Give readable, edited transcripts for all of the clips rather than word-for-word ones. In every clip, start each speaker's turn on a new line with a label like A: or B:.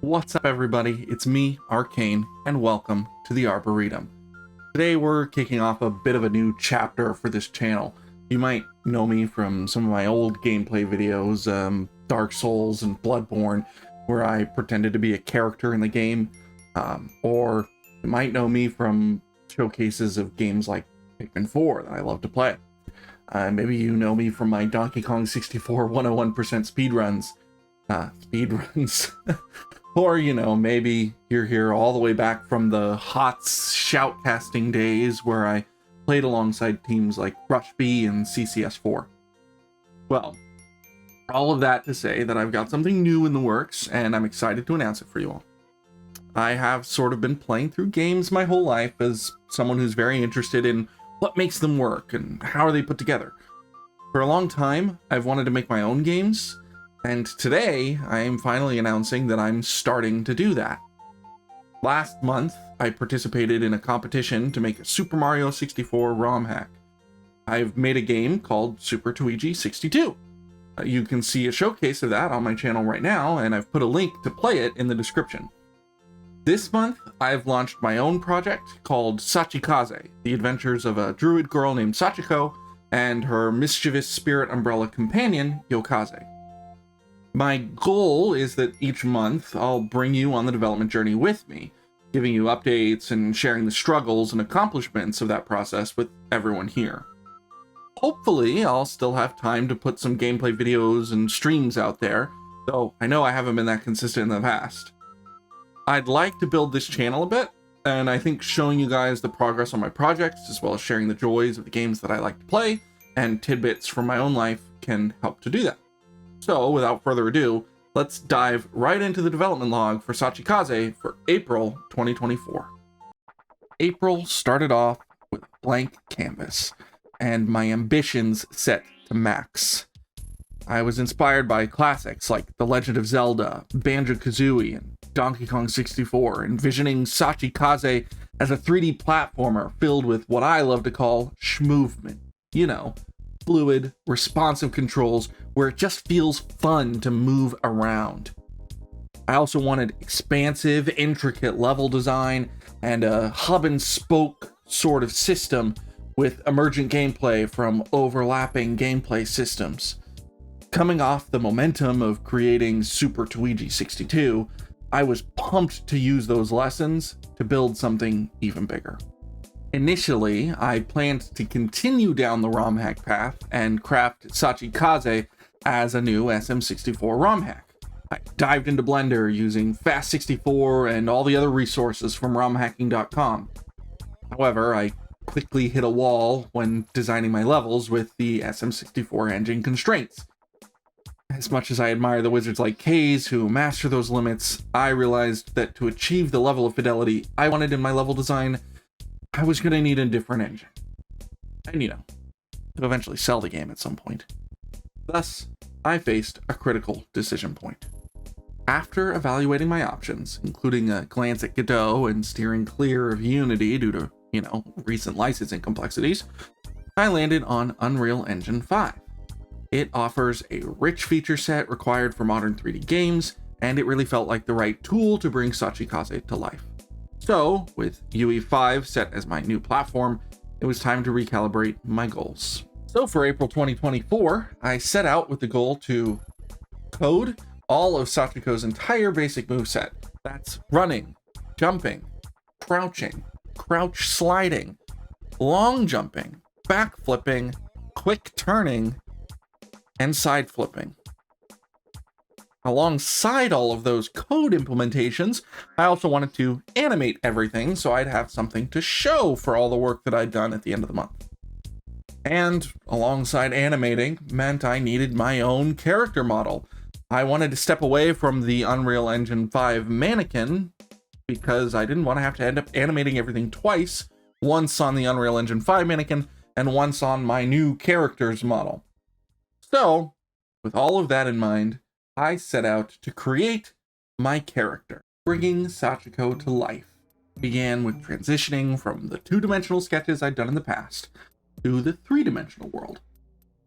A: What's up, everybody? It's me, Arcane, and welcome to the Arboretum. Today we're kicking off a bit of a new chapter for this channel. You might know me from some of my old gameplay videos, Dark Souls and Bloodborne, where I pretended to be a character in the game, or you might know me from showcases of games like Pikmin 4 that I love to play. Maybe you know me from my Donkey Kong 64 101% speedruns. Or, maybe you're here all the way back from the hot shoutcasting days where I played alongside teams like Rush B and CCS4. Well, all of that to say that I've got something new in the works, and I'm excited to announce it for you all. I have sort of been playing through games my whole life as someone who's very interested in what makes them work and how are they put together. For a long time, I've wanted to make my own games, and today, I am finally announcing that I'm starting to do that. Last month, I participated in a competition to make a Super Mario 64 ROM hack. I've made a game called Super Luigi 62. You can see a showcase of that on my channel right now, and I've put a link to play it in the description. This month, I've launched my own project called SachiKaze, the adventures of a druid girl named Sachiko and her mischievous spirit umbrella companion, Yokaze. My goal is that each month I'll bring you on the development journey with me, giving you updates and sharing the struggles and accomplishments of that process with everyone here. Hopefully, I'll still have time to put some gameplay videos and streams out there, though I know I haven't been that consistent in the past. I'd like to build this channel a bit, and I think showing you guys the progress on my projects, as well as sharing the joys of the games that I like to play, and tidbits from my own life can help to do that. So, without further ado, let's dive right into the development log for SachiKaze for April 2024. April started off with a blank canvas, and my ambitions set to max. I was inspired by classics like The Legend of Zelda, Banjo-Kazooie, and Donkey Kong 64, envisioning SachiKaze as a 3D platformer filled with what I love to call schmovement. Fluid, responsive controls where it just feels fun to move around. I also wanted expansive, intricate level design and a hub and spoke sort of system with emergent gameplay from overlapping gameplay systems. Coming off the momentum of creating Super Luigi 62, I was pumped to use those lessons to build something even bigger. Initially, I planned to continue down the ROM hack path and craft SachiKaze as a new SM64 ROM hack. I dived into Blender using Fast64 and all the other resources from romhacking.com. However, I quickly hit a wall when designing my levels with the SM64 engine constraints. As much as I admire the wizards like Kaze who master those limits, I realized that to achieve the level of fidelity I wanted in my level design, I was going to need a different engine. And to eventually sell the game at some point. Thus, I faced a critical decision point. After evaluating my options, including a glance at Godot and steering clear of Unity due to, recent licensing complexities, I landed on Unreal Engine 5. It offers a rich feature set required for modern 3D games, and it really felt like the right tool to bring SachiKaze to life. So, with UE5 set as my new platform, it was time to recalibrate my goals. So for April 2024, I set out with the goal to code all of Sachiko's entire basic moveset. That's running, jumping, crouching, crouch sliding, long jumping, back flipping, quick turning, and side flipping. Alongside all of those code implementations, I also wanted to animate everything so I'd have something to show for all the work that I'd done at the end of the month. And alongside animating meant I needed my own character model. I wanted to step away from the Unreal Engine 5 mannequin because I didn't want to have to end up animating everything twice, once on the Unreal Engine 5 mannequin and once on my new character's model. So, with all of that in mind, I set out to create my character. Bringing Sachiko to life began with transitioning from the two-dimensional sketches I'd done in the past to the three-dimensional world.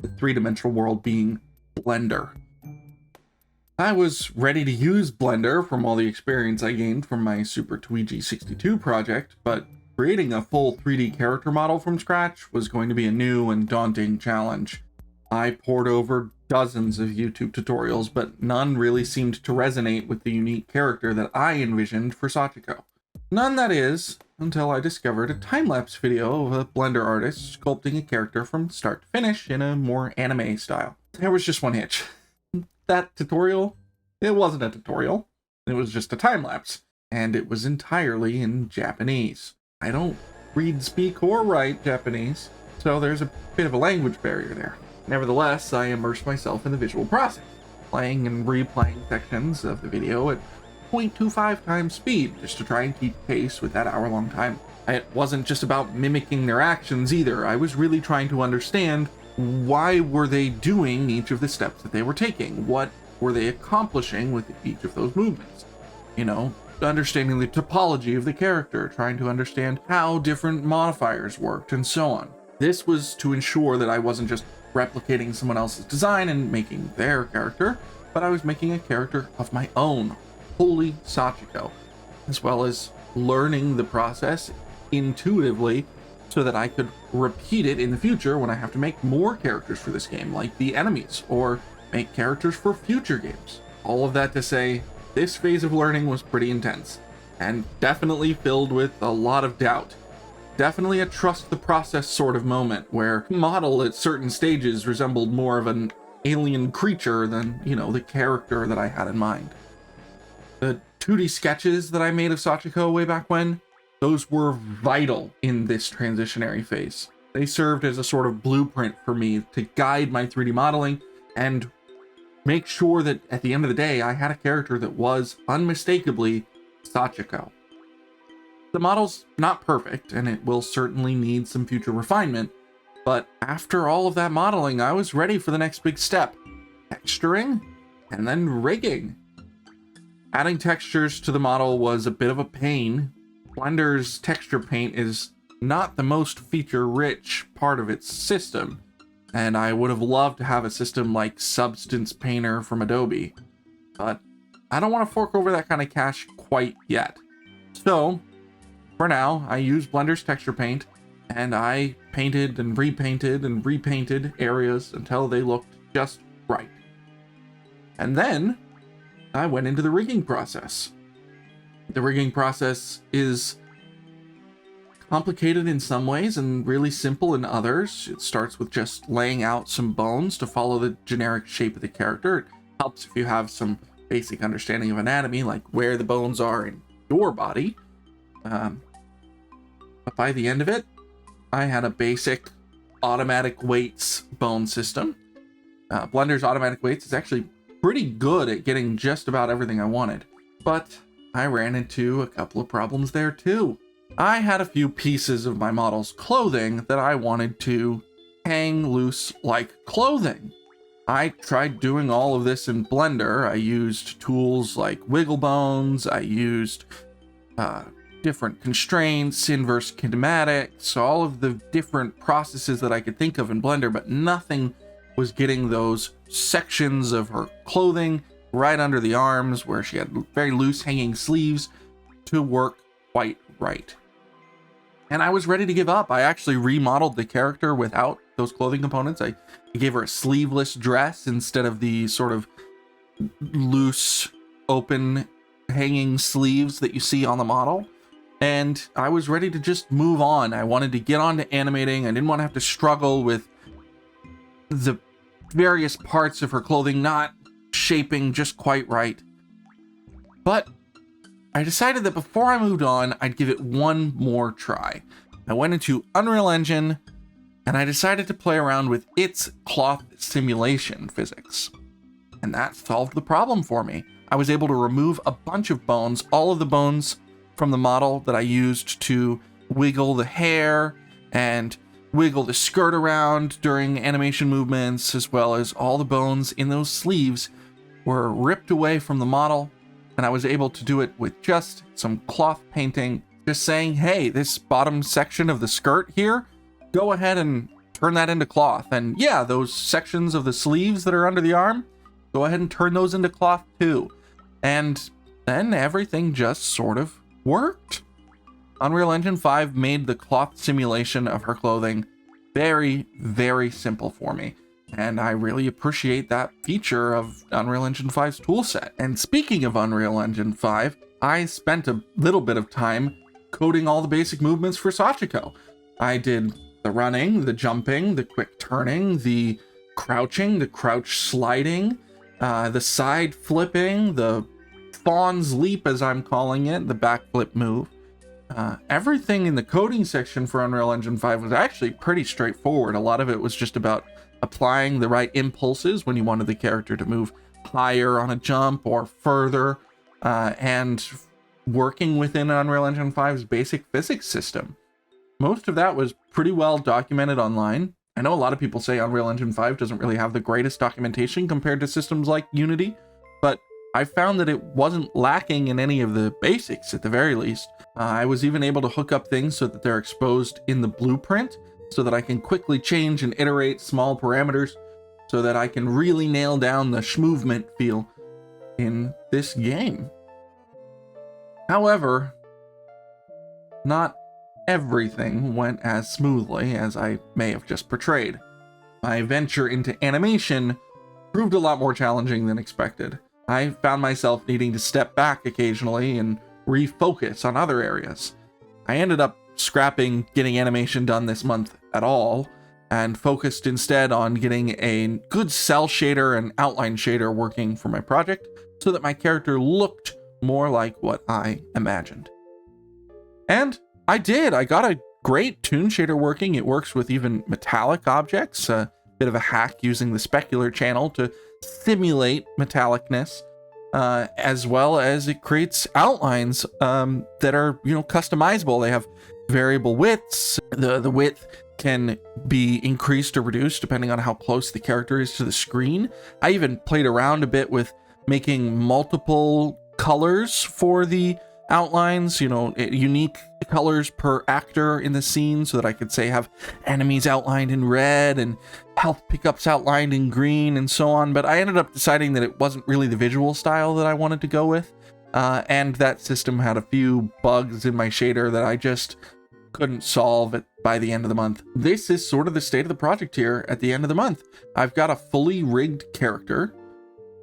A: The three-dimensional world being Blender. I was ready to use Blender from all the experience I gained from my Super Luigi 62 project, but creating a full 3D character model from scratch was going to be a new and daunting challenge. I pored over dozens of YouTube tutorials, but none really seemed to resonate with the unique character that I envisioned for Sachiko. None, that is, until I discovered a time-lapse video of a Blender artist sculpting a character from start to finish in a more anime style. There was just one hitch. That tutorial, it wasn't a tutorial. It was just a time-lapse, and it was entirely in Japanese. I don't read, speak, or write Japanese, so there's a bit of a language barrier there. Nevertheless, I immersed myself in the visual process, playing and replaying sections of the video at 0.25 times speed, just to try and keep pace with that hour-long time. It wasn't just about mimicking their actions either. I was really trying to understand why were they doing each of the steps that they were taking? What were they accomplishing with each of those movements? You know, understanding the topology of the character, trying to understand how different modifiers worked, and so on. This was to ensure that I wasn't just replicating someone else's design and making their character, but I was making a character of my own, wholly Sachiko, as well as learning the process intuitively so that I could repeat it in the future when I have to make more characters for this game, like the enemies, or make characters for future games. All of that to say, this phase of learning was pretty intense, and definitely filled with a lot of doubt. Definitely a trust the process sort of moment, where model at certain stages resembled more of an alien creature than, you know, the character that I had in mind. The 2D sketches that I made of Sachiko way back when, those were vital in this transitionary phase. They served as a sort of blueprint for me to guide my 3D modeling and make sure that at the end of the day, I had a character that was unmistakably Sachiko. The model's not perfect, and it will certainly need some future refinement, but after all of that modeling, I was ready for the next big step: texturing and then rigging. Adding textures to the model was a bit of a pain. Blender's texture paint is not the most feature-rich part of its system, and I would have loved to have a system like Substance Painter from Adobe, but I don't want to fork over that kind of cash quite yet. So, for now, I use Blender's texture paint, and I painted and repainted areas until they looked just right. And then I went into the rigging process. The rigging process is complicated in some ways and really simple in others. It starts with just laying out some bones to follow the generic shape of the character. It helps if you have some basic understanding of anatomy, like where the bones are in your body. But by the end of it, I had a basic automatic weights bone system. Blender's automatic weights is actually pretty good at getting just about everything I wanted, but I ran into a couple of problems there too. I had a few pieces of my model's clothing that I wanted to hang loose like clothing. I tried doing all of this in Blender. I used tools like wiggle bones. I used different constraints, inverse kinematics, all of the different processes that I could think of in Blender, but nothing was getting those sections of her clothing right under the arms where she had very loose hanging sleeves to work quite right. And I was ready to give up. I actually remodeled the character without those clothing components. I gave her a sleeveless dress instead of the sort of loose, open, hanging sleeves that you see on the model. And I was ready to just move on. I wanted to get on to animating. I didn't want to have to struggle with the various parts of her clothing not shaping just quite right. But I decided that before I moved on, I'd give it one more try. I went into Unreal Engine, and I decided to play around with its cloth simulation physics. And that solved the problem for me. I was able to remove a bunch of bones, all of the bones from the model that I used to wiggle the hair and wiggle the skirt around during animation movements, as well as all the bones in those sleeves were ripped away from the model, and I was able to do it with just some cloth painting, just saying, hey, this bottom section of the skirt here, go ahead and turn that into cloth. And yeah, those sections of the sleeves that are under the arm, go ahead and turn those into cloth too. And then everything just sort of worked. Unreal Engine 5 made the cloth simulation of her clothing very, very simple for me. And I really appreciate that feature of Unreal Engine 5's toolset. And speaking of Unreal Engine 5, I spent a little bit of time coding all the basic movements for Sachiko. I did the running, the jumping, the quick turning, the crouching, the crouch sliding, the side flipping, the fawn's leap, as I'm calling it, the backflip move. Everything in the coding section for Unreal Engine 5 was actually pretty straightforward. A lot of it was just about applying the right impulses when you wanted the character to move higher on a jump or further, and working within Unreal Engine 5's basic physics system. Most of that was pretty well documented online. I know a lot of people say Unreal Engine 5 doesn't really have the greatest documentation compared to systems like Unity, but I found that it wasn't lacking in any of the basics at the very least. I was even able to hook up things so that they're exposed in the blueprint so that I can quickly change and iterate small parameters so that I can really nail down the schmovement feel in this game. However, not everything went as smoothly as I may have just portrayed. My venture into animation proved a lot more challenging than expected. I found myself needing to step back occasionally and refocus on other areas. I ended up scrapping getting animation done this month at all and focused instead on getting a good cell shader and outline shader working for my project so that my character looked more like what I imagined. And I did. I got a great toon shader working. It works with even metallic objects, a bit of a hack using the specular channel to simulate metallicness, as well as it creates outlines that are, customizable. They have variable widths. The width can be increased or reduced depending on how close the character is to the screen. I even played around a bit with making multiple colors for the outlines, unique colors per actor in the scene so that I could say have enemies outlined in red and health pickups outlined in green and so on. But I ended up deciding that it wasn't really the visual style that I wanted to go with. And that system had a few bugs in my shader that I just couldn't solve by the end of the month. This is sort of the state of the project here at the end of the month. I've got a fully rigged character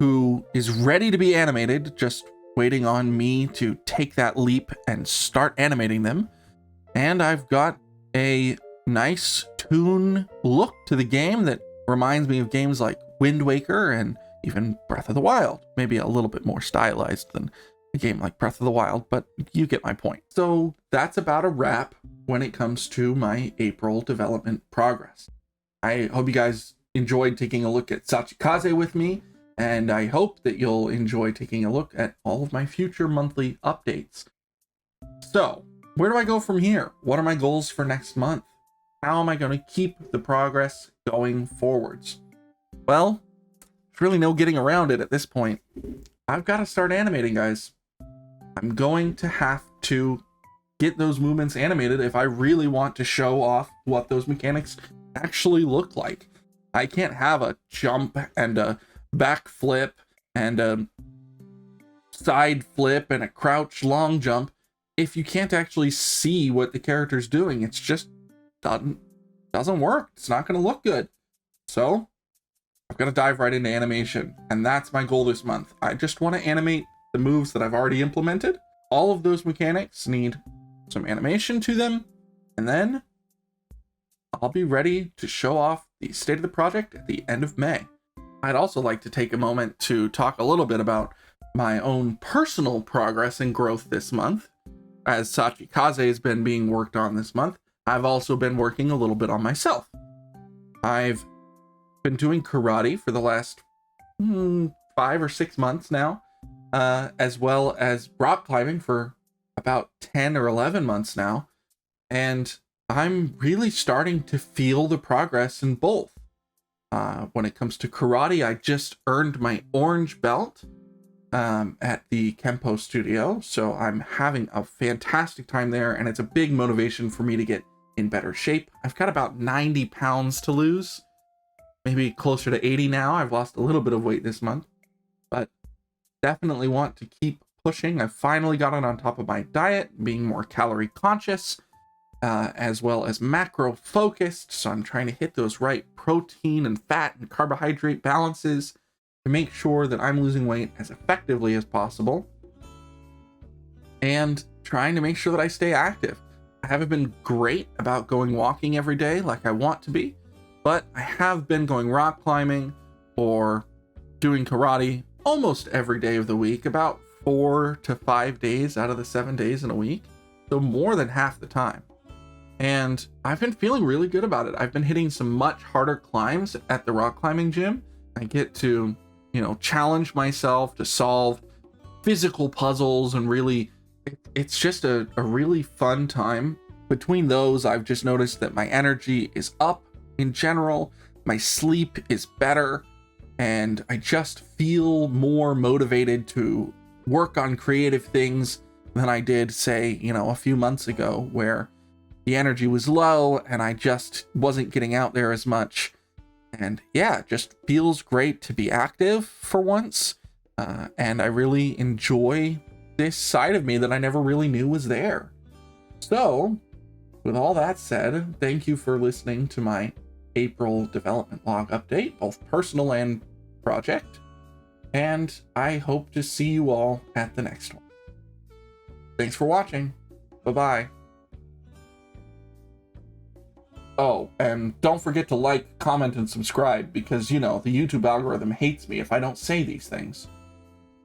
A: who is ready to be animated, just waiting on me to take that leap and start animating them. And I've got a nice toon look to the game that reminds me of games like Wind Waker and even Breath of the Wild. Maybe a little bit more stylized than a game like Breath of the Wild, but you get my point. So that's about a wrap when it comes to my April development progress. I hope you guys enjoyed taking a look at SachiKaze with me, and I hope that you'll enjoy taking a look at all of my future monthly updates. So, where do I go from here? What are my goals for next month? How am I going to keep the progress going forwards? Well, there's really no getting around it at this point. I've got to start animating, guys. I'm going to have to get those movements animated if I really want to show off what those mechanics actually look like. I can't have a jump and a backflip and a side flip and a crouch long jump if you can't actually see what the character's doing. It's just doesn't work. It's not going to look good. So I've got to dive right into animation, and that's my goal this month. I just want to animate the moves that I've already implemented. All of those mechanics need some animation to them, and then I'll be ready to show off the state of the project at the end of May. I'd also like to take a moment to talk a little bit about my own personal progress and growth this month. As SachiKaze has been being worked on this month, I've also been working a little bit on myself. I've been doing karate for the last 5 or 6 months now, as well as rock climbing for about 10 or 11 months now, and I'm really starting to feel the progress in both. When it comes to karate, I just earned my orange belt at the Kempo studio, so I'm having a fantastic time there, and it's a big motivation for me to get in better shape. I've got about 90 pounds to lose, maybe closer to 80 now. I've lost a little bit of weight this month, but definitely want to keep pushing. I've finally gotten on top of my diet, being more calorie conscious, as well as macro focused. So I'm trying to hit those right protein and fat and carbohydrate balances to make sure that I'm losing weight as effectively as possible, and trying to make sure that I stay active. I haven't been great about going walking every day like I want to be, but I have been going rock climbing or doing karate almost every day of the week, about 4 to 5 days out of the 7 days in a week. So more than half the time. And I've been feeling really good about it. I've been hitting some much harder climbs at the rock climbing gym. I get to, challenge myself to solve physical puzzles, and really, it's just a really fun time. Between those, I've just noticed that my energy is up in general, my sleep is better, and I just feel more motivated to work on creative things than I did, say, a few months ago, where the energy was low and I just wasn't getting out there as much. And yeah, it just feels great to be active for once. And I really enjoy this side of me that I never really knew was there. So, with all that said, thank you for listening to my April development log update, both personal and project. And I hope to see you all at the next one. Thanks for watching. Bye-bye. Oh, and don't forget to like, comment, and subscribe, because, the YouTube algorithm hates me if I don't say these things.